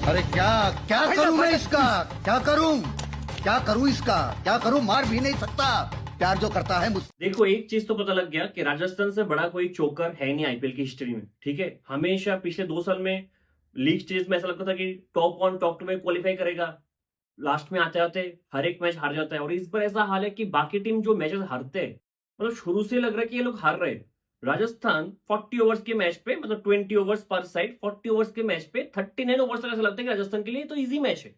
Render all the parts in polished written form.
अरे क्या क्या करूं मैं इसका? क्या करूं इसका? क्या करूं? मार भी नहीं सकता। प्यार जो करता है मुझसे। देखो, एक चीज तो पता लग गया कि राजस्थान से बड़ा कोई चोकर है नहीं आईपीएल की हिस्ट्री में। ठीक है, हमेशा पिछले 2 साल में लीग स्टेज में ऐसा लगता था कि टॉप 1 टॉप 2 में क्वालिफाई करेगा, लास्ट में आते आते हर एक मैच हार जाता है। और इस बार ऐसा हाल है कि बाकी टीम जो मैचेस हारते हैं, मतलब शुरू से लग रहा है कि ये लोग हार रहे हैं। राजस्थान 40 ओवर्स के मैच पे, मतलब 20 ओवर्स पर साइड, 40 ओवर्स के मैच पे 39 ओवर्स तक ऐसा लगता है कि राजस्थान के लिए तो इजी मैच है।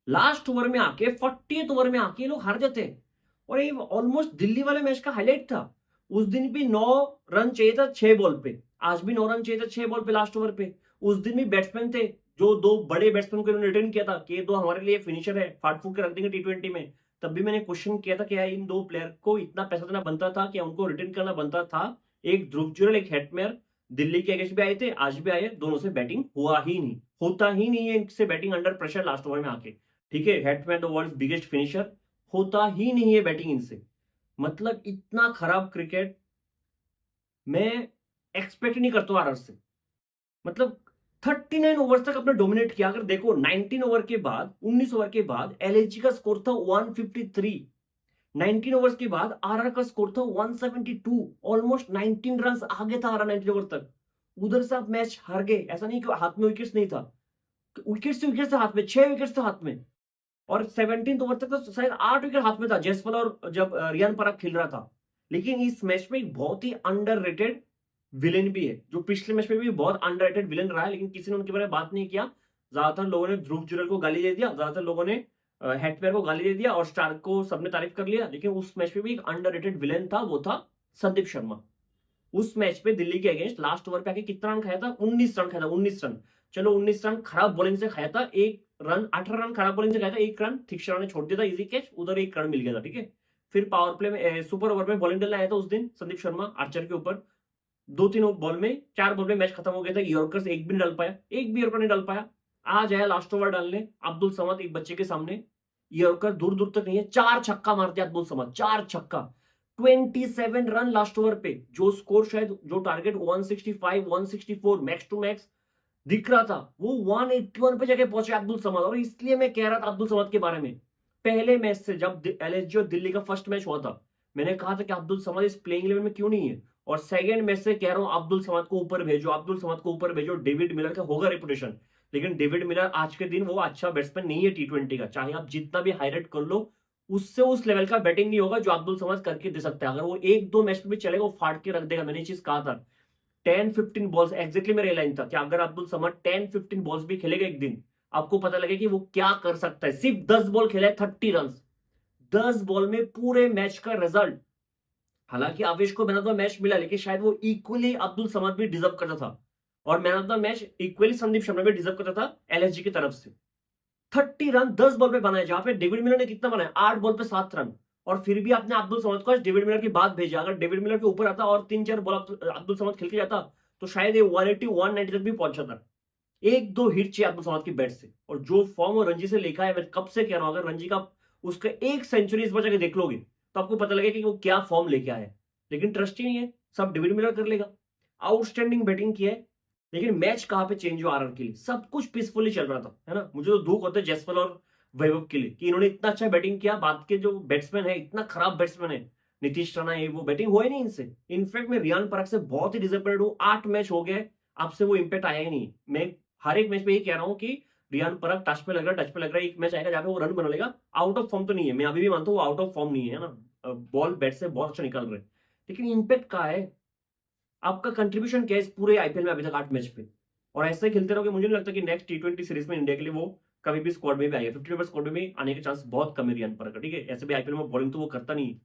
लास्ट ओवर में आके 40th ओवर में आके ये लोग हार जाते हैं। और ये ऑलमोस्ट दिल्ली वाले मैच का हाईलाइट था। उस दिन भी 9 रन चाहिए था 6 बॉल पे, आज भी 9 रन चाहिए था 6 बॉल पे लास्ट ओवर पे। उस दिन भी बैट्समैन थे, जो 2 बड़े बैट्समैन को इन्होंने रिटर्न किया था कि ये 2 हमारे लिए फिनिशर है, फाट फूक के रख देंगे टी20 में। तब भी मैंने क्वेश्चन किया था कि यार इन 2 प्लेयर को इतना पैसा देना बनता था, कि उनको रिटर्न करना बनता था। एक ध्रुव जुरैल, एक हेटमेयर, दिल्ली के अगेंस्ट भी आए थे, आज भी आए, दोनों से बैटिंग हुआ ही नहीं, होता ही नहीं है इनसे batting under pressure last over में आके। ठीक है, Hetman the world biggest finisher, होता ही नहीं है बैटिंग इनसे। मतलब इतना खराब क्रिकेट मैं एक्सपेक्ट नहीं करता आरआर से। मतलब 39 ओवर तक अपने डोमिनेट किया। अगर देखो 19 ओवर के बाद, 19 ओवर के बाद एलएसजी का स्कोर था 153, 19 ओवर्स के बाद आरआर का स्कोर था 172, ऑलमोस्ट 19 रन आगे था आरआर 19 ओवर तक। उधर से आप मैच हार गए। ऐसा नहीं कि हाथ में विकेट्स नहीं था, विकेट्स थे हाथ में, 6 विकेट्स थे हाथ में। और 17th ओवर तक तो शायद 8 विकेट हाथ में था जयसवाल, और जब रियान पराग खेल रहा था। लेकिन इस मैच में एक बहुत ही अंडररेटेड विलेन भी है, जो पिछले मैच में भी बहुत अंडररेटेड विलेन रहा है, लेकिन किसी ने उनके बारे में बात नहीं किया। ज्यादातर लोगों ने ध्रुव जुरैल को गाली दे दिया, ज्यादातर लोगों ने हेटमेयर को गाली दे दिया, और स्टार्क को सबने तारीफ कर लिया। लेकिन उस मैच में भी एक अंडररेटेड विलेन था, वो था संदीप शर्मा। उस मैच पे दिल्ली के अगेंस्ट लास्ट ओवर पे आके कितना रन खाया था? 19 रन खाया था, 19 रन। चलो 19 रन खराब बॉलिंग से खाया था, एक रन 18 रन खराब बॉलिंग से खाया था, एक रन ठीक शर्मा ने छोड़ दिया था, इजी कैच, उधर एक रन मिल गया था। ठीक है, फिर पावर प्ले में सुपर ओवर में बॉलिंग डालने आया था उस दिन संदीप शर्मा आर्चर के ऊपर। 2-3 बॉल में, 4 बॉल में मैच खत्म हो गया था। यॉर्कर्स एक भी नहीं डाल पाया, एक भी यॉर्कर नहीं डाल पाया। आज आया लास्ट ओवर डालने अब्दुल समद, एक बच्चे के सामने, यॉर्कर दूर दूर तक नहीं है, 4 छक्का मार दिया अब्दुल समद, 4 छक्का, 27 रन लास्ट ओवर पे। जो स्कोर शायद, जो टारगेट 165 164 मैक्स टू मैक्स दिख रहा था, वो 181 पे जाके पहुंचे अब्दुल समद। और इसलिए मैं कह रहा था अब्दुल समद के बारे में पहले मैच से, जब एलएसजी और दिल्ली का फर्स्ट मैच हुआ था, मैंने कहा था कि अब्दुल समद इस प्लेइंग इलेवन में क्यों नहीं है। और सेकंड मैच से कह रहा हूं अब्दुल समद को ऊपर भेजो, अब्दुल समद को ऊपर भेजो। डेविड मिलर का होगा रेपुटेशन, लेकिन डेविड मिलर आज के दिन वो अच्छा बैट्समैन नहीं है टी20 का। चाहे आप जितना भी हाईलाइट कर लो, उससे उस लेवल का बैटिंग नहीं होगा जो अब्दुल समद करके दे सकता है। अगर वो 1-2 मैच में भी चलेगा, वो फाड़ के रख देगा। मैंने ये चीज कहा था। 10-15 बॉल्स एग्जैक्टली मेरा लाइन था कि अगर अब्दुल समद 10-15 बॉल्स भी खेलेगा एक दिन, आपको पता लगे कि वो क्या कर सकता है। सिर्फ 10 बॉल खेला है, 30 रन, 10 बॉल में पूरे मैच का रिजल्ट। हालांकि आवेश को मैन ऑफ द मैच मिला, लेकिन शायद वो इक्वली अब्दुल समद भी डिजर्व करता था, और man of the match equally Sandeep Sharma भी डिजर्व करता था एलएसजी की तरफ से। 30 रन 10 बॉल पे बनाए, जहां पे डेविड मिलर ने कितना बनाया? 8 बॉल पे 7 रन। और फिर भी आपने अब्दुल समद को डेविड मिलर की बात भेजा। अगर डेविड मिलर के ऊपर आता और 3-4 बॉल अब्दुल समद खेल के जाता, तो शायद ये 180 190 तक भी पहुंच जाता। 1-2 हिट चाहिए अब्दुल समद की बैट से। और जो फॉर्म और रणजी से लेखा है, मैं कब से कह रहा हूं, अगर रणजी का उसका एक सेंचुरी इस बार जाके देख लोगे, तो आपको पता लगेगा कि वो क्या फॉर्म लेके आया है। लेकिन ट्रस्ट ही नहीं है, सब डेविड मिलर कर लेगा। आउटस्टैंडिंग बैटिंग की है, लेकिन मैच कहां पे चेंज हुआ आरआर के लिए? सब कुछ पीसफुली चल रहा था, है ना। मुझे तो दुख होता है जयसवाल और वैभव के लिए कि इन्होंने इतना अच्छा बैटिंग किया, बाद के जो बैट्समैन है इतना खराब बैट्समैन है, नीतीश राणा है, वो बैटिंग हुआ ही नहीं इनसे। इनफैक्ट मैं रियान पराग से बहुत ही डिसअपॉइंटेड हूं। 8 मैच हो गए, आपसे वो इंपैक्ट आया ही नहीं। मैं हर एक मैच में ये कह रहा हूं कि रियान पराग टच पे लग रहा है, टच पे लग रहा है। एक मैच आएगा जहां पे वो रन बना लेगा। आउट ऑफ फॉर्म तो नहीं है, मैं अभी भी मानता हूँ आउट ऑफ फॉर्म नहीं है ना, बॉल बैट से बहुत अच्छा निकल रहे हैं, लेकिन इंपैक्ट कहाँ है? आपका कंट्रीब्यूशन क्या है इस पूरे आईपीएल में अभी तक 8 मैच पे? और ऐसे ही खेलते रहोगे, मुझे नहीं लगता कि नेक्स्ट टी20 सीरीज में इंडिया के लिए वो कभी भी स्क्वाड में भी आएगा। 50 मेंबर स्क्वाड में भी आने के चांस बहुत कम है रियान पराग का। ठीक है, ऐसे भी आईपीएल में बॉलिंग तो वो करता नहीं है।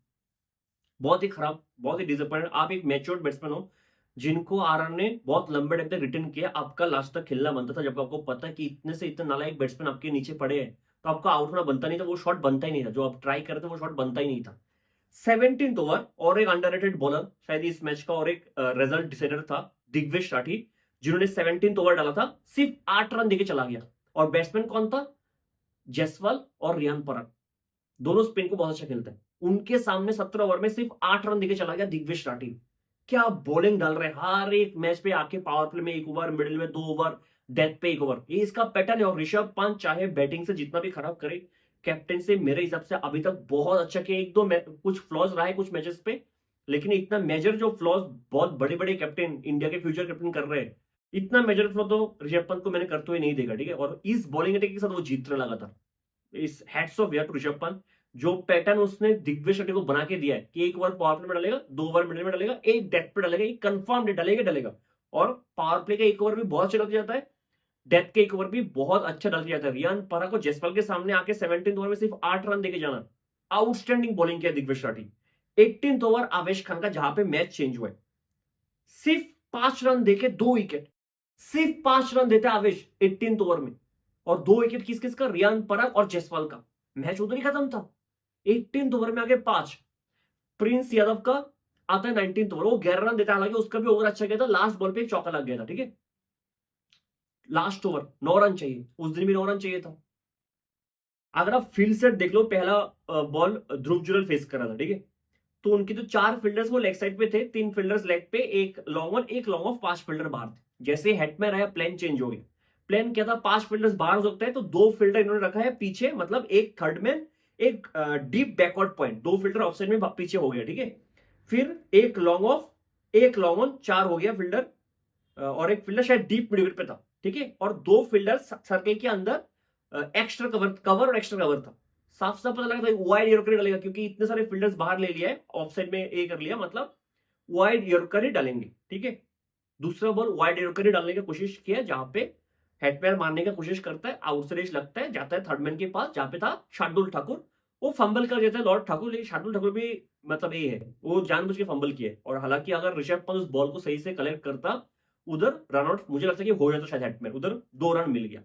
बहुत ही खराब, बहुत ही डिसअपॉइंटेड। आप एक मैच्योर्ड बैट्समैन हो, जिनको आरआर ने बहुत लंबे टाइम तक रिटर्न किया। आपका लास्ट तक खेलना बनता था, जब आपको पता है कि इतने से इतने नालायक बैट्समैन आपके नीचे पड़े हैं, तो आपका आउट होना बनता नहीं था। वो शॉट बनता ही नहीं था, जो आप ट्राई करते वो शॉट बनता ही नहीं था। 17th ओवर और एक अंडररेटेड बॉलर शायद इस मैच का और एक रिजल्ट डिसाइडर था, दिग्विश राठी, जिन्होंने 17th ओवर डाला था, सिर्फ 8 रन देके चला गया। और बैट्समैन कौन था? जयसवाल और रियान पराग, दोनों स्पिन को बहुत अच्छा खेलते हैं। उनके सामने 17 ओवर में सिर्फ 8 रन देके चला गया दिग्विश राठी। क्या बॉलिंग डाल रहे हैं, हर एक मैच पे आके पावर प्ले में 1 ओवर, मिडिल में 2 ओवर, डेथ पे एक ओवर, ये इसका पैटर्न है। और ऋषभ पंत चाहे बैटिंग से जितना भी खराब करे, कैप्टन से मेरे हिसाब से अभी तक बहुत अच्छा किया। एक दो कुछ फ्लॉज रहा है कुछ मैचेस पे, लेकिन इतना मेजर जो फ्लॉज बहुत बड़े बड़े कैप्टन, इंडिया के फ्यूचर कैप्टन कर रहे हैं, इतना मेजर फ्लॉ तो ऋषभ पंत को मैंने करते हुए नहीं देखा, ठीक है। और इस बॉलिंग अटैक के साथ वो जीत रहा लगातार। इस हैट्स ऑफ यार टू ऋषभ पंत, जो पैटर्न उसने दिग्विजय शेट्टी को बना के दिया है कि एक ओवर पावर प्ले में डालेगा, 2 ओवर मिडिल में डालेगा, एक डेथ पे डालेगा, एक कंफर्म डालेगा डालेगा। और पावर प्ले का एक ओवर भी बहुत अच्छा लग जाता है, डेथ के एक ओवर भी बहुत अच्छा डाल जाता है। रियान परा को जयसवाल के सामने आके 17 ओवर में सिर्फ 8 रन देके जाना, आउटस्टैंडिंग बॉलिंग किया दिग्विजय शेट्टी। 18 ओवर आवेश खान का जहां पे मैच चेंज हुआ है, सिर्फ 5 रन देके 2 विकेट, सिर्फ 5 रन देता आवेश 18 ओवर में। और 2 विकेट किस किस का, रियान पराग और जयसवाल का। मैच उधर ही खत्म था, 18 ओवर में आगे 5। प्रिंस यादव का आता है 19 ओवर, वो 11 रन देता है, हालांकि उसका भी ओवर अच्छा गया था, लास्ट बॉल पे एक चौका लग गया था, ठीक है। लास्ट ओवर 9 रन चाहिए, उस दिन भी 9 रन चाहिए था। अगर आप फील्ड सेट देख लो, पहला बॉल ध्रुव जुरल फेस कर रहा था, ठीक है। तो उनके जो 4 फील्डर्स वो लेग साइड पे थे, 3 फील्डर्स लेग पे, एक लॉन्ग ऑन, एक लॉन्ग ऑफ, 5 फील्डर बाहर थे। जैसे हेटमैन आया, प्लान चेंज हो गया। प्लान क्या था, 5 फील्डर्स बाहर हो सकते हैं, तो 2 फील्डर इन्होंने रखा है पीछे, मतलब एक थर्ड मैन, एक deep backward point, 2 fielder offside में पीछे हो गया, ठीक है। फिर एक लॉन्ग ऑफ, एक लॉन्ग ऑन, 4 हो गया फील्डर, और एक फील्डर शायद डीप मिड विकेट पे था, ठीक है। और 2 फील्डर सर्कल के अंदर एक्स्ट्रा कवर और एक्स्ट्रा कवर था। साफ साफ पता लगा था वाइड यॉर्कर डालेगा, क्योंकि इतने सारे फील्डर्स बाहर ले लिया है, ऑफसाइड में ए कर लिया, मतलब वाइड यॉर्कर ही डालेंगे, ठीक है। दूसरा बॉल वाइड यॉर्कर ही डालने की कोशिश किया, जहां पे हेडमैन मारने की कोशिश करता है, आउटसाइड एज लगता है, जाता है थर्डमैन के पास, जहां पे था शार्दुल ठाकुर, वो फंबल कर देता है लॉर्ड ठाकुर। लेकिन शार्दुल ठाकुर भी मतलब ये है, वो जानबूझ के फंबल किया है। और हालांकि अगर ऋषभ पंत उस बॉल को सही से कलेक्ट करता, उधर रनआउट मुझे लगता है कि हो जाता शायद हेडमैन, उधर 2 रन मिल गया।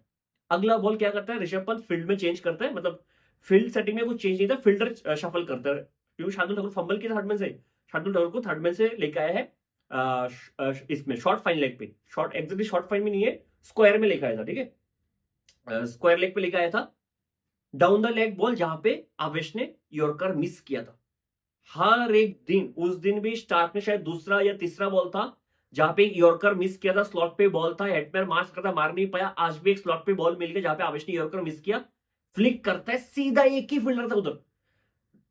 अगला बॉल क्या करता है, ऋषभ पंत फील्ड में चेंज करता है, मतलब फील्ड सेटिंग में कुछ चेंज नहीं था, फील्डर शफल करता है, क्योंकि शार्दुल ठाकुर फंबल किया थर्डमैन से। शार्दुल ठाकुर को थर्डमैन से लेके आया है इसमें शॉर्ट फाइन लेग पे, शॉर्ट एग्जैक्टली शॉर्ट फाइन में नहीं है, स्क्वायर में लेके आया था, ठीक है। स्क्वायर लेग पे लेके आया था, डाउन द लेग बॉल, जहां पे आवेश ने यॉर्कर मिस किया था। हर एक दिन, उस दिन भी स्टार्क ने शायद दूसरा या तीसरा बॉल था जहां पे यॉर्कर मिस किया था, स्लॉट पे बॉल था, हेटमैन मार्च करता, मार नहीं पाया। आज भी एक स्लॉट पे बॉल मिल गया जहां पे आवेश ने यॉर्कर मिस किया, फ्लिक करता है सीधा, एक ही फील्डर था उधर,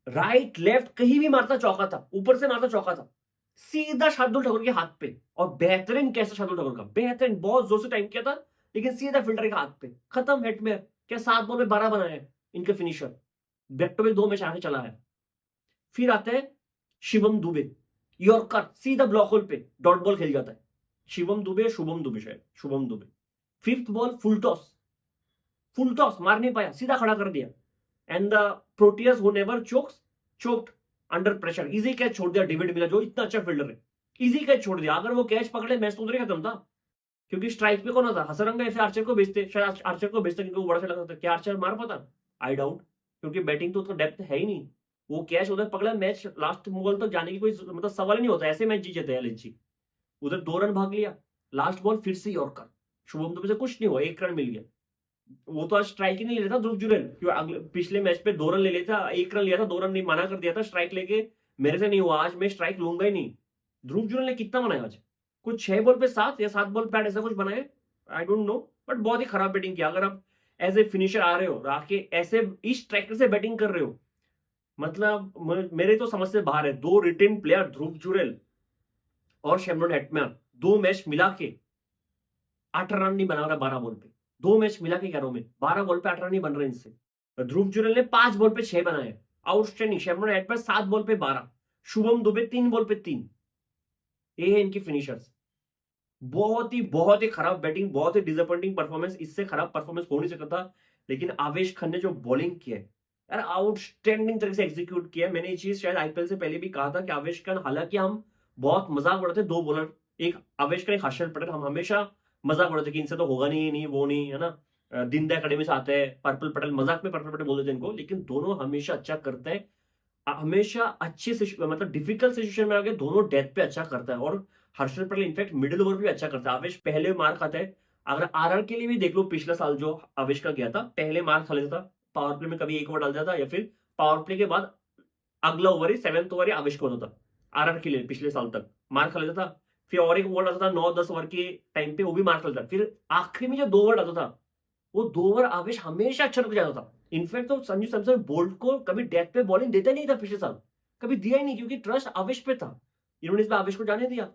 राइट लेफ्ट कहीं भी मारता चौका था, ऊपर से मारता चौका था, सीधा शार्दुल ठाकुर के हाथ पे। और बेहतरीन कैसा शार्दुल ठाकुर का, बेहतरीन, बहुत जोर से टाइम किया था, लेकिन सीधा फील्डर के हाथ पे, खत्म। हेटमैन क्या 7 बॉल में 12 बनाए इनके finisher, back to back 2 match आगे चला है। फिर आते हैं शिवम दुबे, यॉर्कर सीधा ब्लॉक होल पे, डॉट बॉल खेल जाता है। शिवम दुबे, शुभम दुबे, शायद Shubham Dube. 5th ball full toss मार नहीं पाया, सीधा खड़ा कर दिया। And the Proteas who never choked under pressure, easy catch छोड़ दिया डेविड मिलर, जो इतना अच्छा फील्डर है, इजी कैच छोड़ दिया। अगर वो कैच पकड़े मैच तो उधर ही खत्म था, क्योंकि स्ट्राइक पे कौन होता, हसरंगा ऐसे आर्चर को भेजते, शायद आर्चर को भेजते, क्योंकि वो बड़ा सा लगता था। क्या आर्चर मार पाता? आई डाउट, क्योंकि बैटिंग तो उसका डेप्थ है ही नहीं। वो कैच उधर पकड़ा, मैच लास्ट बॉल तक जाने की कोई मतलब सवाल ही नहीं होता, ऐसे मैच जीत जाते हैं एलएनजी। उधर 2 रन भाग लिया, लास्ट बॉल फिर से यॉर्कर, शुभम दुबे से कुछ नहीं हुआ, 1 रन मिल गया। वो तो आज स्ट्राइक ही नहीं ले रहा था ध्रुव जुरैल, अगले पिछले मैच पे 2 रन ले लेता, 1 रन लिया था, 2 रन नहीं मना कर दिया था स्ट्राइक लेके, मेरे से नहीं हुआ, आज मैं स्ट्राइक लूंगा ही नहीं। ध्रुव जुरैल ने कितना बनाया आज, कुछ 6 बॉल पे 7 या 7 बॉल पे 8 ऐसा कुछ बनाया, आई डोंट नो, बट बहुत ही खराब बैटिंग किया। अगर आप एज ए फिनिशर आ रहे हो, आके ऐसे इस स्ट्राइकर से बैटिंग कर रहे हो, मतलब मेरे तो समझ से बाहर है। 2 रिटेन प्लेयर ध्रुव जुरैल और शेमरॉन हेटमैन, 2 मैच मिला के 8 रन नहीं बना रहा 12 बॉल पे, 2 मैच मिला के कह रहा हूं मैं, 12 बॉल पे 8 रन नहीं बन रहे इनसे। ध्रुव जुरैल ने 5 बॉल पे 6 बनाए, आउटस्टैंडिंग। शेमरॉन हेटमैन 7 बॉल पे 12, शुभम दुबे 3 बॉल पे 3। ये है इनकी फिनिशर्स। बहुत ही खराब बैटिंग, बहुत ही डिसअपॉइंटिंग परफॉर्मेंस, इससे खराब परफॉर्मेंस हो नहीं सकता था। लेकिन आवेश खान ने जो बॉलिंग की है यार, आउटस्टैंडिंग तरीके से एग्जीक्यूट किया। मैंने ये चीज शायद आईपीएल से पहले भी कहा था कि आवेश खान, हालांकि हम बहुत मजाक उड़ाते 2 बॉलर, एक आवेश खान, एक हर्षल पटेल, हम हमेशा मजाक उड़ाते कि इनसे तो होगा नहीं, नहीं वो नहीं, है ना। दिन दया अकेडमी से आते हैं, पर्पल पटेल, मजाक में पर्पल पटेल बोल देते हैं इनको, लेकिन दोनों हमेशा अच्छा करते हैं, हमेशा अच्छे मतलब डिफिकल्ट सिचुएशन में आके दोनों डेथ पे अच्छा करता है। और Harshal Patel in fact middle over भी अच्छा करता है। आवेश पहले मार खाता है, अगर आरआर के लिए भी देख लो, पिछला साल जो आवेश का गया था, पहले मार खा लेता था, पावर प्ले में कभी 1 ओवर डाल देता था, या फिर पावर प्ले के बाद अगला ओवर ही 7th ओवर ही आवेश को होता था। आरआर के लिए पिछले साल तक मार खा लेता था, फिर और एक ओवर आता था 9-10 ओवर के टाइम पे, वो भी मार्क लेता, फिर आखिरी में जो 2 ओवर आता था, वो 2 ओवर आवेश हमेशा अच्छा रुक जाता था। इनफैक्ट तो संजू सैमसन बोल्ट को कभी डेथ पे बॉलिंग देता ही नहीं था पिछले साल, कभी दिया ही नहीं, क्योंकि ट्रस्ट आवेश पे था। इन्होंने इस बार आवेश को जाने दिया,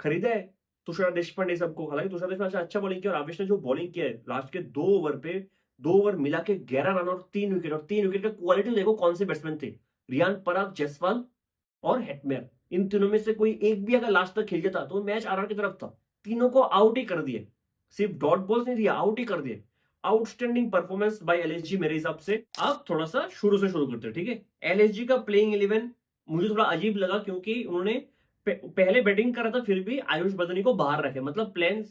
खरीदा है तुषार देशपांडे सबको। हालांकि तुषार देशपांडे अच्छा बॉलिंग किया, और आवेश ने जो बॉलिंग किया है लास्ट के 2 ओवर पे, 2 ओवर मिला के 11 रन और 3 विकेट, और 3 विकेट का क्वालिटी देखो कौन से बैट्समैन थे, रियान पराग, जायसवाल और हेटमेयर। इन तीनों में से कोई एक भी अगर लास्ट तक खेल जाता तो मैच आरआर की तरफ था। तीनों को आउट ही कर दिए, सिर्फ डॉट बॉल्स नहीं दिया, आउट ही कर दिए। आउटस्टैंडिंग परफॉर्मेंस बाय एलएसजी मेरे हिसाब से। आप थोड़ा सा शुरू से शुरू करते हैं, ठीक है। एलएसजी का प्लेइंग 11 मुझे थोड़ा अजीब लगा, क्योंकि उन्होंने पहले बैटिंग करा था, फिर भी आयुष बदनी को बाहर रखे। मतलब प्लान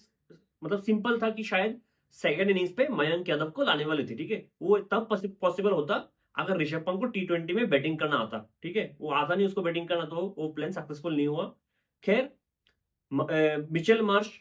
मतलब सिंपल था कि शायद सेकंड इनिंग्स पे मयंक यादव को लाने वाले थे, ठीक है। वो तब पॉसिबल होता अगर ऋषभ पंत को टी20 में बैटिंग करना आता, ठीक है। वो आता नहीं उसको बैटिंग करना, तो वो प्लान सक्सेसफुल नहीं हुआ। खैर, मिचेल मार्श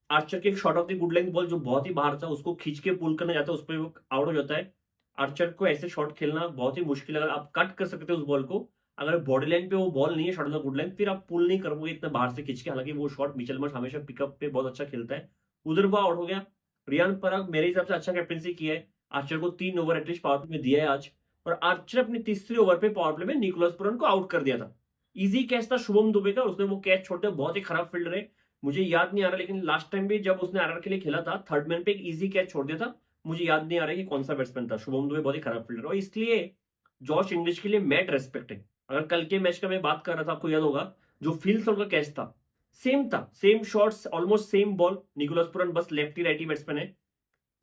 आर्चर के एक shot of the good length ball जो बहुत ही बाहर था, उसको खींच के पुल करने जाता है, उस पर वो आउट हो जाता है। आर्चर को ऐसे शॉट खेलना बहुत ही मुश्किल है। अगर आप कट कर सकते हो उस बॉल को, अगर बॉडी लाइन पे वो बॉल नहीं है shot of the good length, फिर आप पुल नहीं करोगे इतना बाहर से खींच के। हालांकि वो शॉट मिचेल मार्श हमेशा पिकअप पे बहुत अच्छा खेलता है, उधर वो आउट हो गया। रियान पराग मेरे हिसाब से अच्छा कैप्टनसी किया है, आर्चर को 3 ओवर एटलीस्ट पावर प्ले में दिया है आज। और आर्चर अपने तीसरे ओवर पे पावर प्ले में निकोलस पुरन को आउट कर दिया था। इजी कैच था शुभम दुबे का, उसने वो कैच छोड़ दिया। बहुत ही खराब फील्डर है, मुझे याद नहीं आ रहा, लेकिन लास्ट टाइम भी जब उसने आरआर के लिए खेला था, थर्ड मैन पे एक इजी कैच छोड़ दिया था। मुझे याद नहीं आ रहा है कि कौन सा बैट्समैन था। शुभम दुबे बहुत ही खराब फील्डर, और इसलिए जॉश इंग्लिश के लिए मैट रेस्पेक्ट है। अगर कल के मैच का मैं बात कर रहा था, आपको याद होगा जो फील्ड का कैच था, same shots, almost same ball. Nicholas Pooran बस लेफ्टी राइटी बैट्समैन है,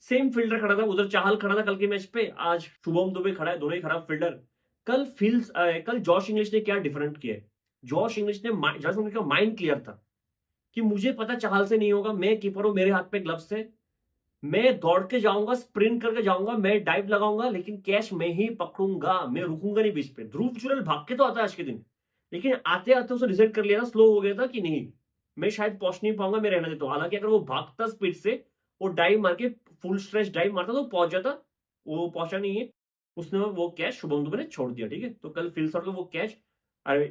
सेम फील्डर खड़ा था, उधर चाहल खड़ा था कल के मैच पे, आज शुभम दुबे खड़ा है, दोनों ही खराब फील्डर। कल जॉश इंग्लिश ने क्या डिफरेंट किया है, जॉश इंग्लिश का माइंड क्लियर था कि मुझे पता चाहल से नहीं होगा, मैं कीपर हूं, मेरे हाथ पे ग्लव्स है, मैं दौड़ के जाऊंगा, स्प्रिंट करके जाऊंगा, मैं डाइव लगाऊंगा, लेकिन कैच मैं ही पकड़ूंगा, मैं रुकूंगा नहीं बीच पे। ध्रुव जुरल भाग के तो आता है आज के दिन, लेकिन आते आते उसे रिजेक्ट कर लिया था, स्लो हो गया था कि नहीं मैं शायद पहुंच नहीं पाऊंगा, मैं रहने देता हूं। हालांकि अगर वो भागता स्पीड से, वो डाइव मार के फुल स्ट्रेच डाइव मारता तो पहुंच जाता, वो पहुंचा नहीं है। उसने वो कैच शुभम दुबे ने छोड़ दिया, ठीक है। तो कल फिल शॉट का वो कैच,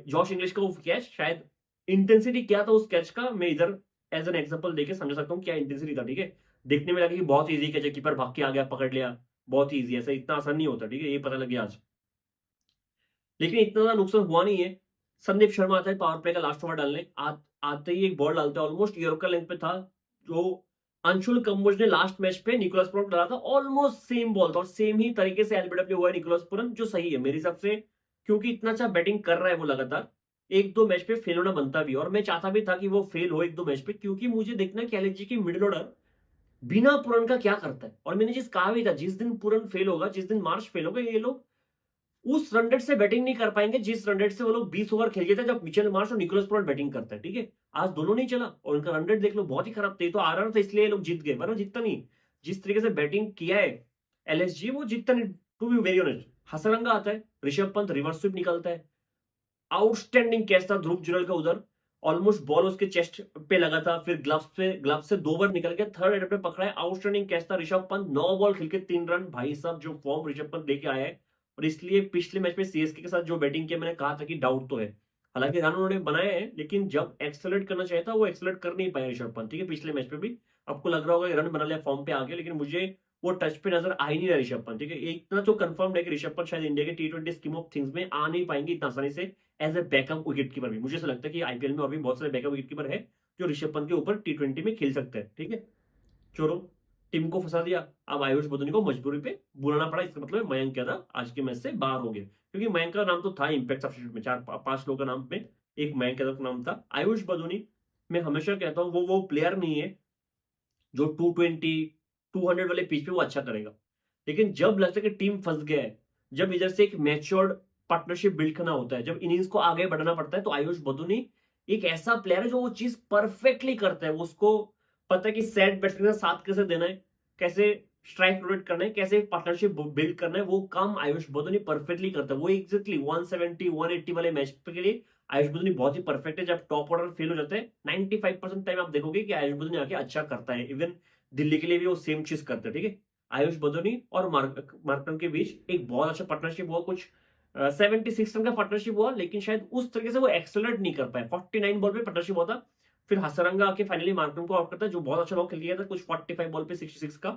जॉश इंग्लिश का वो कैच, शायद इंटेंसिटी क्या था उस कैच का, मैं इधर एज एन एग्जांपल देके समझ सकता हूँ क्या इंटेंसिटी था, ठीक है। देखने में लगा कि बहुत इजी कैच है, कीपर भाग के आ गया, पकड़ लिया, बहुत इजी है, ऐसा इतना आसान नहीं होता, ठीक है, ये पता लग गया आज। लेकिन इतना ज्यादा नुकसान हुआ नहीं है। संदीप शर्मा आता है पावर प्ले का लास्ट ओवर डालने, आते ही एक बॉल डालता है, ऑलमोस्ट यॉर्कर लेंथ पे था, जो अंशुल कंबोज ने लास्ट मैच पे निकोलस पुरन डाला था, ऑलमोस्ट सेम बॉल था, और सेम ही तरीके से एलबीडब्ल्यू हुआ है निकोलस पुरन, जो सही है मेरे हिसाब से, क्योंकि इतना अच्छा बैटिंग कर रहा है वो लगातार। एक दो मैच पे फेल होना बनता भी, और मैं चाहता भी था कि वो फेल हो एक दो मैच पे, क्योंकि मुझे देखना कि एलएसजी की मिडिल ऑर्डर बिना पुरन का क्या करता है। और मैंने जिस कहा भी था, जिस दिन पुरन फेल होगा, जिस दिन मार्च फेल होगा, ये लोग उस रन रेट से बैटिंग नहीं कर पाएंगे जिस रन रेट से वो लोग 20 ओवर खेल गए थे जब मिचेल मार्श और निकोलस पुरन बैटिंग करते हैं, ठीक है। आज दोनों नहीं चला, और उनका रन रेट देख लो बहुत ही खराब थे, तो आरआर था इसलिए लोग जीत गए, वरना जीतता नहीं। जिस तरीके से बैटिंग किया है एलएसजी, वो जीतता नहीं। To be very honest, Hasaranga आता है, ऋषभ पंत रिवर्स स्वीप निकलता है, आउटस्टैंडिंग कैच था ध्रुव जुरल का उधर, ऑलमोस्ट बॉल उसके चेस्ट पे लगा था, फिर ग्लव्स से 2 बार निकल गया, थर्ड एटेम्प्ट पे पकड़ा है, आउटस्टैंडिंग कैच था। ऋषभ पंत 9 बॉल खेल के 3 रन, भाई साहब जो फॉर्म ऋषभ पंत लेके आया है। और इसलिए पिछले मैच में सीएसके के साथ जो बैटिंग किया, मैंने कहा था कि डाउट तो है, हालांकि रन उन्होंने बनाए हैं, लेकिन जब एक्सेलरेट करना चाहिए था वो एक्सेलरेट कर नहीं पाया ऋषभ पंत, ठीक है। पिछले मैच पे भी आपको लग रहा होगा रन बना लिया, फॉर्म पे आ गया, लेकिन मुझे वो टच पे नजर आ ही नहीं रहा ऋषभ पंत, ठीक है। इतना तो कंफर्म है कि ऋषभ पंत शायद इंडिया के टी20 स्कीम ऑफ थिंग्स में आ नहीं पाएंगे इतना आसानी से as a backup wicket keeper भी। मुझे ऐसा लगता है कि आईपीएल में और भी बहुत सारे बैकअप विकेट कीपर है जो ऋषभ पंत के ऊपर टी20 में खेल सकते हैं, ठीक है। चलो, टीम को फंसा दिया, अब आयुष बदनी को मजबूरी पे बुलाना पड़ा। इसका मतलब मयंक यादव आज के मैच से बाहर हो गए, क्योंकि मयंक का नाम तो था इंपैक्ट सब्स्टिट्यूट में, 4-5 लोगों का नाम में एक मयंक यादव का नाम था। आयुष बदनी, मैं हमेशा कहता हूँ वो प्लेयर नहीं है जो 220 200 वाले पिच पे वो अच्छा करेगा, लेकिन जब लगता है कि टीम फंस गया है, जब इधर से एक मैच्योर्ड पार्टनरशिप बिल्ड करना होता है, जब इनिंग्स को आगे बढ़ाना पड़ता है, तो आयुष बदुनी एक ऐसा प्लेयर है जो वो चीज परफेक्टली करता है। उसको पता है कि सेट बैट्समैन का साथ कैसे देना है, कैसे स्ट्राइक रोटेट करना है, कैसे पार्टनरशिप बिल्ड करना है, वो काम आयुष बदुनी परफेक्टली करता है। वो एग्जैक्टली 170 180 वाले मैच के लिए आयुष बदुनी बहुत ही परफेक्ट है। जब टॉप ऑर्डर फेल हो जाते हैं 95% टाइम आप देखोगे कि आयुष बदुनी आके अच्छा करता है। इवन दिल्ली के लिए भी वो सेम चीज करते हैं, ठीक है। आयुष बदोनी और मार्करम के बीच एक बहुत अच्छा पार्टनरशिप हुआ, कुछ 76 रन का पार्टनरशिप हुआ, लेकिन शायद उस तरीके से वो एक्सेलरेट नहीं कर पाए। 49 बॉल पे पार्टनरशिप हुआ था, फिर हसरंगा आके फाइनली मार्करम को आउट करता है, जो बहुत अच्छा बॉल खेल गया था, कुछ 45 बॉल पे 66 का।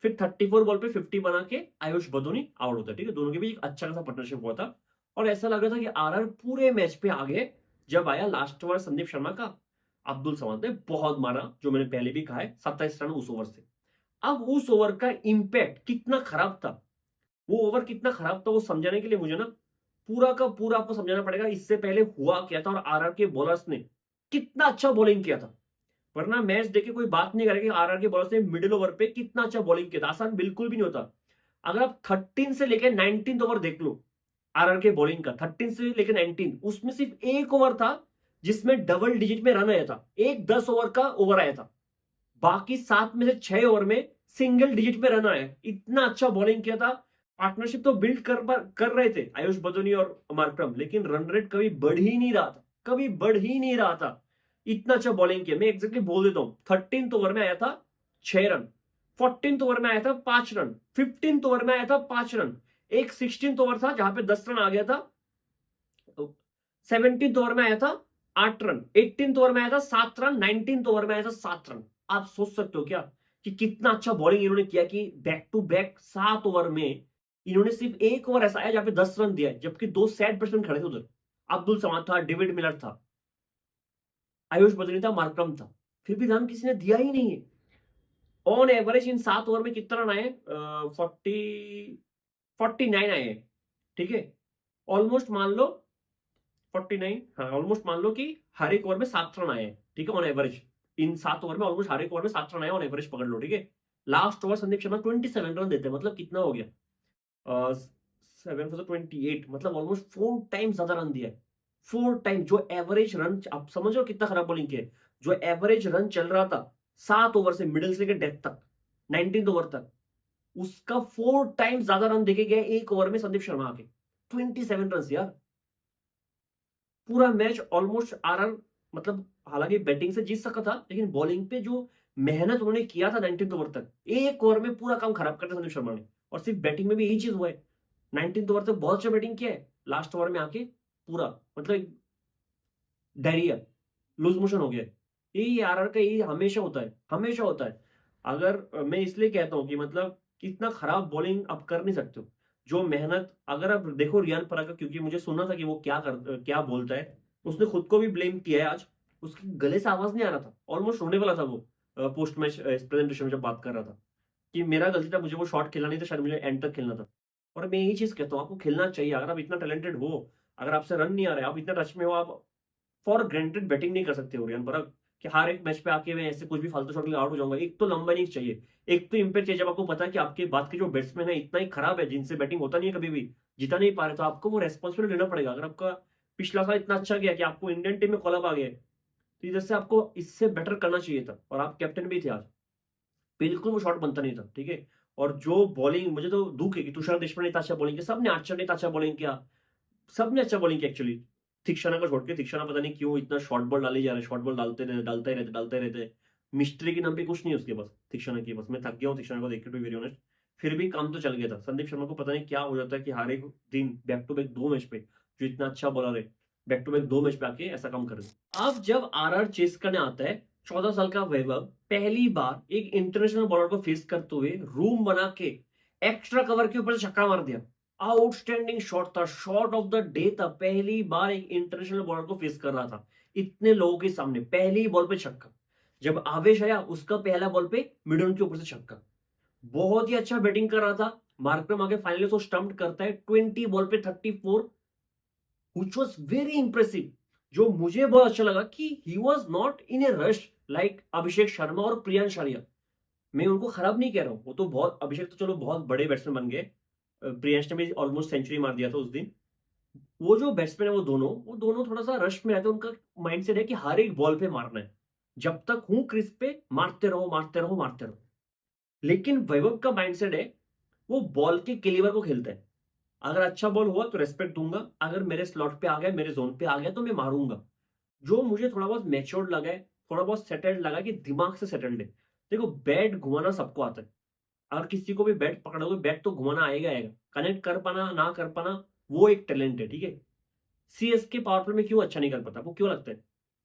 फिर 34 बॉल पे 50 बना के आयुष बदोनी आउट होता है, ठीक है। दोनों के बीच एक अच्छा खासा पार्टनरशिप हुआ था और ऐसा लग रहा था कि आरआर पूरे मैच पे आगे। जब आया लास्ट ओवर संदीप शर्मा का, अब्दुल समद ने बहुत मारा, जो मैंने पहले भी कहा है, 27 रन उस ओवर से। अब उस ओवर का इंपैक्ट कितना खराब था, वो ओवर कितना खराब था, वो समझाने के लिए मुझे ना पूरा का पूरा आपको समझाना पड़ेगा इससे पहले हुआ क्या था और आरआर के बॉलर्स ने कितना अच्छा बॉलिंग किया था। वरना मैच देखे कोई बात नहीं करेगा कि आरआर के बॉलर्स ने मिडिल ओवर पे कितना अच्छा बॉलिंग किया था। आसान बिल्कुल भी नहीं होता। अगर आप 13 से लेकर 19 ओवर देख लो आरआर के बॉलिंग का, 13 से लेकर 19, उसमें सिर्फ एक ओवर था जिसमें डबल डिजिट में रन आया था, एक 10 ओवर का ओवर आया था। बाकी 7 में से 6 ओवर में सिंगल डिजिट में रन आया। इतना अच्छा बॉलिंग किया था। पार्टनरशिप तो बिल्ड कर रहे थे आयुष बदोनी और मार्करम, लेकिन रन रेट कभी बढ़ ही नहीं रहा था, कभी बढ़ ही नहीं रहा था। इतना अच्छा बॉलिंग किया। मैं एग्जैक्टली बोल देता हूं, 13 ओवर में आया था 6 रन, 14 ओवर में आया था 5 रन, 15 ओवर में आया था 5 रन, एक 16 ओवर था जहां पे 10 रन आ गया था, 17 ओवर में आया था 8 रन, 18 ओवर में आया था 7 रन, 19 ओवर में आया था 7 रन। आप सोच सकते हो क्या कि कितना अच्छा बॉलिंग इन्होंने किया कि बैक टू बैक 7 ओवर में इन्होंने सिर्फ एक ओवर ऐसा आया जहां पे 10 रन दिया, जबकि 2 सेट बैट्समैन खड़े थे उधर। अब्दुल समद था, डेविड मिलर था, आयुष बदोनी था, मार्करम था, फिर भी रन किसी ने दिया ही नहीं है। ऑन एवरेज इन 7 ओवर में कितना रन आए? 49 आए हैं, ठीक है। ऑलमोस्ट मान लो 49, हाँ ऑलमोस्ट मान लो कि हर एक ओवर में 7 रन आए हैं, ठीक है, ऑन एवरेज। इन 7 ओवर में ऑलमोस्ट हर एक ओवर में 7 रन आए, ऑन एवरेज पकड़ लो, ठीक है। Last over Sandeep Sharma 27 run देते हैं, मतलब कितना हो गया? 7 for 28, मतलब ऑलमोस्ट 4 टाइम्स ज्यादा रन दिया है। 4 टाइम जो एवरेज रन, आप समझ लो कितना खराब बॉलिंग किया है। जो एवरेज रन चल रहा था 7 ओवर से मिडिल से लेकर डेथ तक, 19 ओवर तक, उसका 4 टाइम्स ज्यादा रन देके गए एक ओवर में संदीप शर्मा आके। 27 रन यार। पूरा मैच ऑलमोस्ट आरआर, मतलब हालांकि बैटिंग से जीत सका था, लेकिन बॉलिंग पे जो मेहनत उन्होंने किया था 19 ओवर तक, एक ओवर में पूरा काम खराब कर दिया संदीप शर्मा ने। और सिर्फ बैटिंग में भी यही चीज हुआ है, 19 ओवर तक बहुत अच्छा बैटिंग किया है, लास्ट ओवर में आके पूरा मतलब डायरिया, लूज मोशन हो गया है। यही आरआर का, यही हमेशा होता है, हमेशा होता है। अगर मैं इसलिए कहता हूं कि मतलब इतना खराब बॉलिंग आप कर नहीं सकते हो। जो मेहनत, अगर आप देखो रियान पराग का, क्योंकि मुझे सुनना था कि वो क्या बोलता है, उसने खुद को भी ब्लेम किया है आज। उसके गले से आवाज नहीं आ रहा था, ऑलमोस्ट रोने वाला था वो पोस्ट मैच प्रेजेंटेशन में जब बात कर रहा था कि मेरा गलती था, मुझे वो शॉट खेलना नहीं था, शायद मुझे एंड तक खेलना था। और मैं यही चीज कहता हूँ, आपको खेलना चाहिए। अगर आप इतना टैलेंटेड हो, अगर आपसे रन नहीं आ रहे, आप इतना टच में हो, आप फॉर ग्रांटेड बैटिंग नहीं कर सकते हो रियान परग कि हर एक मैच पे आके मैं ऐसे कुछ भी फालतू शॉट के लिए आउट हो जाऊंगा। एक तो लंबा इनिंग्स चाहिए, एक तो इंपैक्ट चाहिए। जब आपको पता है कि आपके बाद के जो बैट्समैन है इतना ही खराब है, जिनसे बैटिंग होता नहीं है, कभी भी जीता नहीं पा रहे, तो आपको वो रेस्पॉन्सिबिलिटी लेना पड़ेगा। अगर आपका पिछला साल इतना अच्छा गया कि आपको इंडियन टीम में कॉल अप आ गया, तो इधर से आपको इससे बेटर करना चाहिए था। और आप कैप्टन भी थे आज, बिल्कुल वो शॉट बनता नहीं था, ठीक है। और जो बॉलिंग, मुझे तो दुख है कि तुषार देशपांडे ने इतना अच्छा बॉलिंग किया, सबने आर्चर ने इतना अच्छा बॉलिंग किया, सबने अच्छा बॉलिंग किया एक्चुअली। थिक्शना को छोड़ के, थिक्शना पता नहीं क्यों इतना शॉर्ट बॉल डाले जा रहे, शॉर्ट बॉल डालते ही रहते। मिस्ट्री के नाम पे कुछ नहीं है उसके पास, थिक्शना के पास। मैं थक गया हूँ थिक्शना को देख के, टू बी वेरी ऑनेस्ट। फिर भी काम तो चल गया था। संदीप शर्मा को पता नहीं क्या हो जाता है कि हर एक दिन बैक टू बैक 2 मैच पे, जो इतना अच्छा बॉलर है, बैक टू बैक 2 मैच पे आके ऐसा काम कर रहे हैं। अब जब आरआर चेस करने आता है, 14 साल का वैभव पहली बार एक इंटरनेशनल बॉलर को फेस करते हुए रूम बना के एक्स्ट्रा कवर के ऊपर छक्का मार दिया। आउटस्टैंडिंग शॉट था, शॉट ऑफ द डे था। पहली बार एक इंटरनेशनल बॉलर को फेस कर रहा था इतने लोगों के सामने, पहली बॉल पे छक्का। जब आवेश आया, उसका पहला बॉल पे मिडन के ऊपर से छक्का। बहुत ही अच्छा बैटिंग कर रहा था। मार्करम आगे फाइनली उसको स्टंप्ड करता है 20 बॉल पे 34, व्हिच वाज वेरी इंप्रेसिव। जो मुझे बहुत अच्छा लगा कि he was not in a rush like Abhishek Sharma और प्रियांश आर्या। मैं उनको खराब नहीं कह रहा हूं, वो तो बहुत, अभिषेक तो चलो बहुत बड़े बैट्समैन बन गए, प्रियांश ने भी ऑलमोस्ट सेंचुरी मार दिया था उस दिन। वो जो बैट्समैन है, वो दोनों थोड़ा सा रश में आते हैं। उनका माइंडसेट है कि हर एक बॉल पे मारना है, जब तक हूं क्रीज पे मारते रहो, मारते रहो, मारते रहो। लेकिन वैभव का माइंडसेट है, वो बॉल के कैलिबर को खेलता है। अगर अच्छा बॉल हुआ तो रेस्पेक्ट दूंगा, अगर मेरे स्लॉट पे आ गया, मेरे जोन पे आ गया, तो मैं मारूंगा। जो मुझे थोड़ा बहुत मैच्योर्ड लगा है, थोड़ा बहुत सेटल्ड लगा, कि दिमाग से सेटल्ड है। देखो, बैट घुमाना सबको आता है। अगर किसी को भी बैट पकड़ोगे, बैट तो घुमाना आएगा आएगा। कनेक्ट कर पाना ना कर पाना, वो एक टैलेंट है, ठीक है। सीएसके पावर प्ले में क्यों अच्छा नहीं कर पाता, वो क्यों लगता है?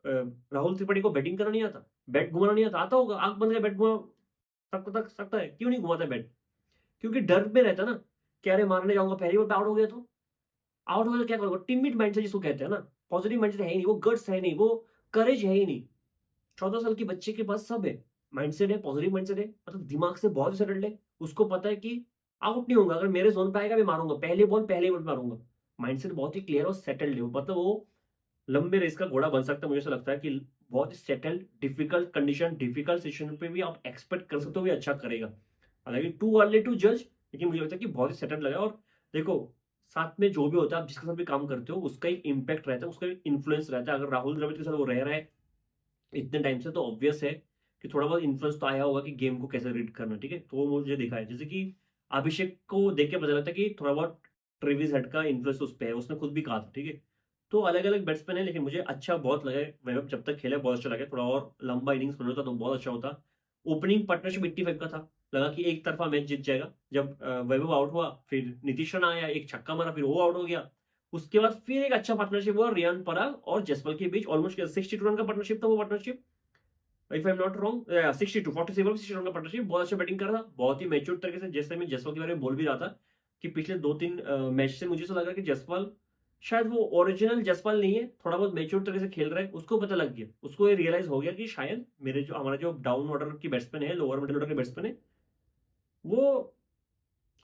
राहुल त्रिपाठी को बैटिंग करना नहीं आता, बैट घुमाना नहीं आता होगा, आंख बंद करके बैट घुमा सकता है, क्यों नहीं घुमाता बैट? क्योंकि डर में रहता ना कि अरे मारने जाऊंगा, पहली बॉल पे आउट हो गया तो क्या करूंगा? टीममेट माइंडसेट जिसको कहते हैं ना, पॉजिटिव माइंडसेट है ही नहीं, वो गट्स है नहीं, वो करेज है ही नहीं। 14 साल के बच्चे के पास सब है, माइंडसेट है, पॉजिटिव माइंडसेट है, मतलब दिमाग से बहुत सेटल्ड है। उसको पता है कि आउट नहीं होगा, अगर मेरे जोन पे आएगा मैं मारूंगा, पहले बॉल मारूंगा। माइंडसेट बहुत ही क्लियर और सेटल्ड है, मतलब वो लंबे रेस का घोड़ा बन सकता है। मुझे ऐसा लगता है कि बहुत ही settled, difficult condition, difficult situation पे भी आप एक्सपेक्ट कर सकते हो भी अच्छा करेगा। हालांकि टू अर्ली टू जज, लेकिन मुझे लगता है कि बहुत ही सेटल्ड लगा। और देखो, साथ में जो भी होता है, आप जिसके साथ भी काम करते हो, उसका एक इम्पैक्ट रहता है, उसका एक इन्फ्लुएंस रहता है। अगर राहुल द्रविड़ के साथ वो रह रहा है इतने टाइम से, तो ऑब्वियस है कि थोड़ा बहुत इन्फ्लुएंस तो आया होगा कि गेम को कैसे रीड करना, ठीक है? तो वो मुझे दिखा है, जैसे कि अभिषेक को देख के पता लगता है कि थोड़ा बहुत ट्रेविस हेड का इन्फ्लुएंस उस पर है, उसने खुद भी कहा था, ठीक है? तो अलग अलग बैट्समैन है, लेकिन मुझे अच्छा बहुत लगा वैभव जब तक खेला, बहुत अच्छा लगा। थोड़ा और लंबा इनिंग्स बन होता तो बहुत अच्छा होता। ओपनिंग पार्टनरशिप 85 का था, लगा कि एक तरफा मैच जीत जाएगा। जब वैभव आउट हुआ, फिर नीतीश राणा आया, एक छक्का मारा, फिर वो आउट हो गया। उसके बाद फिर एक अच्छा पार्टनरशिप हुआ रियान पराग और जसपाल के बीच, ऑलमोस्ट 62 रन का पार्टनरशिप था वो partnership, if I am not wrong. 62 47 62 run का पार्टनरशिप, बहुत अच्छा बैटिंग कर रहा था, बहुत ही मैच्योर तरीके से। जैसे मैं जसपाल के बारे में बोल भी रहा था कि पिछले 2-3 मैच से मुझे ऐसा लगा कि जसपाल शायद वो ओरिजिनल जसपाल नहीं है, थोड़ा बहुत मैच्योर तरीके से खेल रहा है। उसको पता लग गया, उसको ये रियलाइज हो गया कि शायद हमारा जो डाउन ऑर्डर की बैट्समैन है, लोअर मिडिल ऑर्डर के बैट्समैन है, वो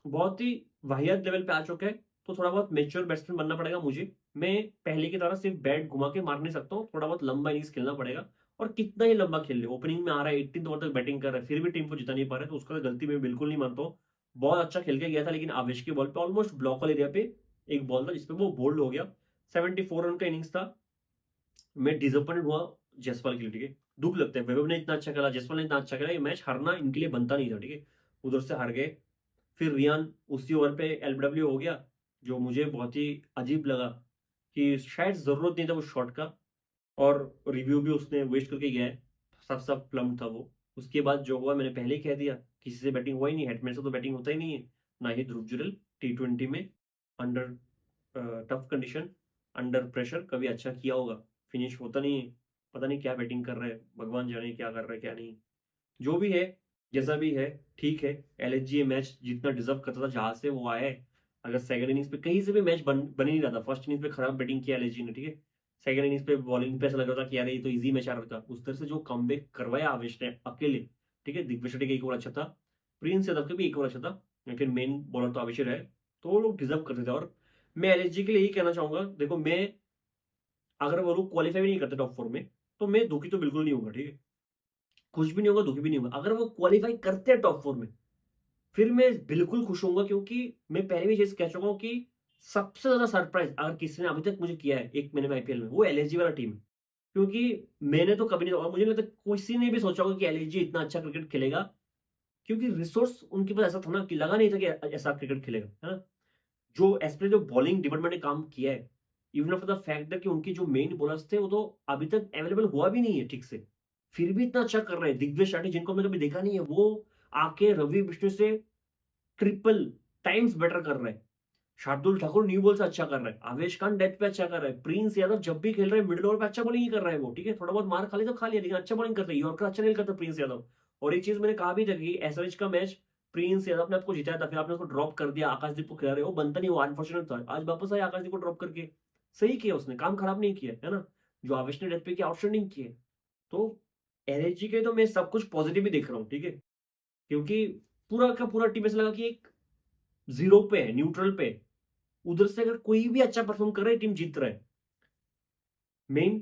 बहुत ही वाहियात लेवल पे आ चुका है। तो थोड़ा बहुत मैच्योर बैट्समैन बनना पड़ेगा मुझे। मैं पहले की तरह सिर्फ बैट घुमा के मार नहीं सकता हूँ, थोड़ा बहुत लंबा इनिंग्स खेलना पड़ेगा। और कितना ही लंबा खेल ले, ओपनिंग में आ रहा है, 18 ओवर तक बैटिंग कर रहा है, फिर भी टीम को जिता नहीं पा रहा है, तो उसका गलती मैं बिल्कुल नहीं मानता हूँ। बहुत अच्छा खेल के गया था, लेकिन आवेश की बॉल पे ऑलमोस्ट ब्लॉक वाले एरिया पे एक बॉल था जिसपे वो बोल्ड हो गया। 74 रन का इनिंग्स था। मैं डिसअपॉइंटेड हुआ जयसवाल के लिए, ठीक है? दुःख लगता है, वैभव ने इतना अच्छा खेला, जयसवाल ने इतना अच्छा खेला, ये मैच हारना इनके लिए बनता नहीं था, ठीक है? उधर से हार गए। फिर रियान उसी ओवर पे एलबीडब्ल्यू हो गया, जो मुझे बहुत ही अजीब लगा कि शायद ज़रूरत नहीं था उस शॉट का, और रिव्यू भी उसने वेस्ट करके गया है। साफ-साफ प्लम्ब था वो। उसके बाद जो हुआ मैंने पहले ही कह दिया, किसी से बैटिंग हुआ ही नहीं, हेटमैन से तो बैटिंग होता ही नहीं है, ना ही ध्रुव जुरैल टी20 में under tough condition, under pressure कभी अच्छा किया होगा। फिनिश होता नहीं है, पता नहीं क्या बैटिंग कर रहे हैं, भगवान जाने क्या कर रहे हैं, क्या नहीं। जो भी है, जैसा भी है, ठीक है। एलएसजी ये मैच जितना डिजर्व करता था जहां से वो आया है, अगर सेकंड इनिंग्स पे कहीं से भी मैच बन ही नहीं रहा था। फर्स्ट इनिंग्स पे खराब बैटिंग किया एलएसजी ने, ठीक है? सेकंड इनिंग्स पे बॉलिंग पे ऐसा लग रहा था कि यार ये तो इजी मैच आ रहा था। उस तरह से जो कमबैक करवाया आवेश ने अकेले, ठीक है? दिग्विजय शेट्टी का एक ओवर अच्छा था, प्रिंस यादव का भी एक ओवर अच्छा था, लेकिन मेन बॉलर तो आवेश ही रहे, तो वो लोग डिजर्व करते थे। और मैं एलएसजी के लिए यही कहना चाहूंगा, देखो, मैं अगर वो लोग क्वालिफाई भी नहीं करते टॉप 4 में, तो मैं दुखी तो बिल्कुल नहीं होगा, ठीक है? खुश भी नहीं होगा, दुखी भी नहीं होगा। अगर वो क्वालिफाई करते हैं टॉप 4 में, फिर मैं बिल्कुल खुश होऊँगा, क्योंकि मैं पहले भी चीज़ कह चुका हूँ कि सबसे ज़्यादा सरप्राइज़ अगर किसी ने अभी तक मुझे किया है 1 महीने में आईपीएल में, वो एलएसजी वाला टीम है। क्योंकि मैंने तो कभी नहीं, और मुझे नहीं लगता किसी ने भी सोचा होगा कि एलएसजी इतना अच्छा क्रिकेट खेलेगा, क्योंकि रिसोर्स उनके पास ऐसा था ना कि लगा नहीं था कि ऐसा क्रिकेट खेलेगा, है ना? जो एज़ पर जो बॉलिंग डिपार्टमेंट ने काम किया है, even after the fact that कि उनके जो मेन बॉलर्स थे, वो तो अभी तक अवेलेबल हुआ भी नहीं है ठीक से। फिर भी इतना अच्छा कर रहे हैं। दिग्विजय शेट्टी, जिनको हमने कभी देखा नहीं है, वो आके रवि बिश्नोई से ट्रिपल टाइम्स बेटर कर रहा है। शार्दुल ठाकुर न्यू बॉल से अच्छा कर रहा है। आवेश खान डेथ पे अच्छा कर रहा है। प्रिंस यादव जब भी खेल रहा है मिडिल ओवर पे अच्छा बॉलिंग ही कर रहा है वो, ठीक है? थोड़ा बहुत मार खा लिया तो खा लिया, लेकिन अच्छा बॉलिंग करता है। यॉर्कर अच्छा नहीं करता प्रिंस यादव। और एक चीज मैंने कहा भी था कि एसआरएच का मैच प्रिंस यादव ने आपको जिताया था, फिर आपने उसको ड्रॉप कर दिया, आकाशदीप को खिला रहे हो, बनता नहीं, वो अनफॉर्चुनेट था। आज वापस आया आकाशदीप को ड्रॉप करके, सही किया उसने, काम खराब नहीं किया, है ना? जो आवेश ने डेथ पे किया, आउटस्टैंडिंग किया। तो एलएसजी के तो मैं सब कुछ पॉजिटिव ही देख रहा हूँ, ठीक है? क्योंकि पूरा का पूरा टीम ऐसा लगा कि एक जीरो पे है, न्यूट्रल पे है। उधर से अगर कोई भी अच्छा परफॉर्म कर रहा है, टीम जीत रहा है। Main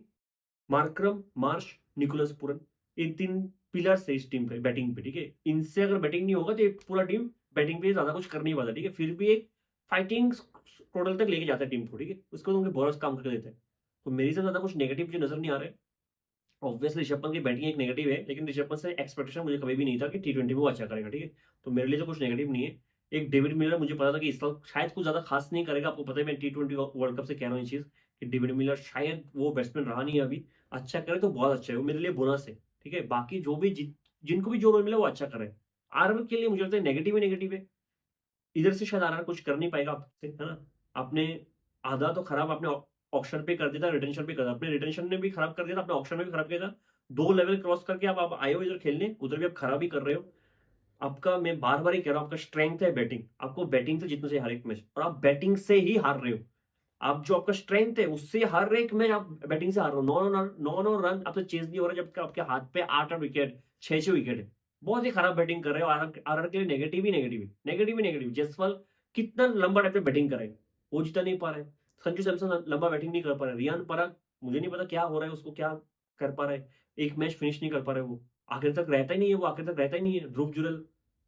Markram, Marsh, Nicholas Pooran, ये 3 पिलर्स है इस टीम पे, बैटिंग पे, ठीक है? इनसे अगर बैटिंग नहीं होगा तो ये पूरा टीम बैटिंग पे ज्यादा कुछ कर नहीं पाता, ठीक है? फिर भी एक फाइटिंग टोटल तक लेके जाता है टीम को, ठीक है? उसको तो उनके बॉलर्स काम करके देते हैं। तो मेरी से ज्यादा कुछ नेगेटिव मुझे नजर नहीं आ रहा है। ऑब्वियसली ऋषभ पंत की बैटिंग एक नेगेटिव है, लेकिन ऋषभ पंत से एक्सपेक्टेशन मुझे कभी भी नहीं था कि टी20 में वो अच्छा करेगा, ठीक है? तो मेरे लिए तो कुछ नेगेटिव नहीं है। एक डेविड मिलर, मुझे पता था कि इस साल शायद कुछ ज्यादा खास नहीं करेगा। आपको पता है मैं टी20 वर्ल्ड कप से कह रहा हूँ ये चीज कि डेविड मिलर शायद वो बैट्समैन रहा नहीं है अभी। अच्छा करे तो बहुत अच्छा है, वो मेरे लिए बोनस है, ठीक है? बाकी जो भी जिनको भी जो रोल मिला वो अच्छा करे। आरआर के लिए मुझे लगता है नेगेटिव ही नेगेटिव है। इधर से शायद आरआर कुछ कर नहीं पाएगा आपसे, है ना? आपने आधा तो खराब आपने ऑक्शन पे कर दिया था, रिटेंशन पे कर दिया, अपने रिटेंशन ने भी खराब कर दिया था, अपने ऑक्शन में भी खराब किया था। 2 लेवल क्रॉस करके आप आए हो इधर खेलने, उधर भी आप खराब ही कर रहे हो। आपका मैं बार-बार ही कह रहा हूँ, आपका स्ट्रेंथ है बैटिंग, आपको बैटिंग से जीतना चाहिए हर एक मैच और आप बैटिंग से ही हार रहे हो। आप जो आपका स्ट्रेंथ है उससे हर एक मैच आप बैटिंग से हार रहे हो। 9 रन आपसे चेज़ नहीं हो रहा जबकि आपके हाथ पे 8-8 विकेट, 6-6 विकेट है। बहुत ही खराब बैटिंग कर रहे हो। आरआर के लिए नेगेटिव ही नेगेटिव है, नेगेटिव ही नेगेटिव। जयसवाल कितना लंबा टाइम पे बैटिंग कर रहे हैं, वो जीता नहीं पा रहे हैं। संजू सैमसन लंबा बैटिंग नहीं कर पा रहे। रियान पराग मुझे नहीं पता क्या हो रहा है उसको, क्या कर पा रहा है। एक मैच फिनिश नहीं कर पा रहे वो। आखिर तक रहता ही नहीं है वो, आखिर तक रहता ही नहीं है। ध्रुव जुरैल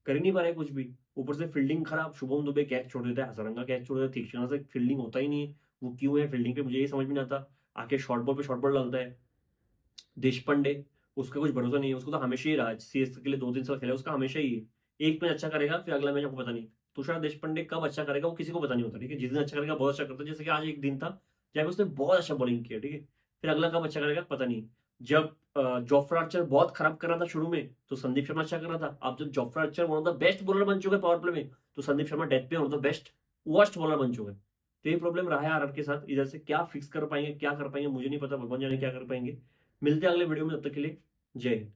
कर ही नहीं पा रहे कुछ भी। ऊपर से फील्डिंग खराब, शुभम दुबे कैच छोड़ देता है, हज़ारंगा कैच छोड़ देता है, तीक्ष्णा से फील्डिंग होता ही नहीं है। वो क्यों है फील्डिंग पे मुझे ये समझ में नहीं आता। आके शॉर्ट बॉल पे शॉर्ट बॉल डालता है। देशपांडे, उसका कुछ भरोसा नहीं है, उसको तो हमेशा ही रहा सीएसके के लिए 2-3 साल खेला, उसका हमेशा ही है। एक मैच अच्छा करेगा, फिर अगला मैच आपको पता नहीं। तुषार देशपांडे कब अच्छा करेगा वो किसी को पता नहीं होता, ठीक है? जिस दिन अच्छा करेगा बहुत अच्छा करता है, जैसे कि आज एक दिन था, जहाँ पे उसने बहुत अच्छा बॉलिंग किया, ठीक है? फिर अगला कब अच्छा करेगा पता नहीं। जब जोफ्रा आर्चर बहुत खराब कर रहा था शुरू में, तो संदीप शर्मा अच्छा कर रहा था। अब जब Jofra Archer one of the best bowler बन चुका है पावर प्ले में, तो संदीप शर्मा डेथ पे one of the best worst bowler बन चुका है। तो ये प्रॉब्लम रहा है आरआर के साथ। इधर से क्या फिक्स कर पाएंगे, क्या कर पाएंगे मुझे नहीं पता, भगवान जाने क्या कर पाएंगे। मिलते हैं अगले वीडियो में, तब तक के लिए जय हिंद।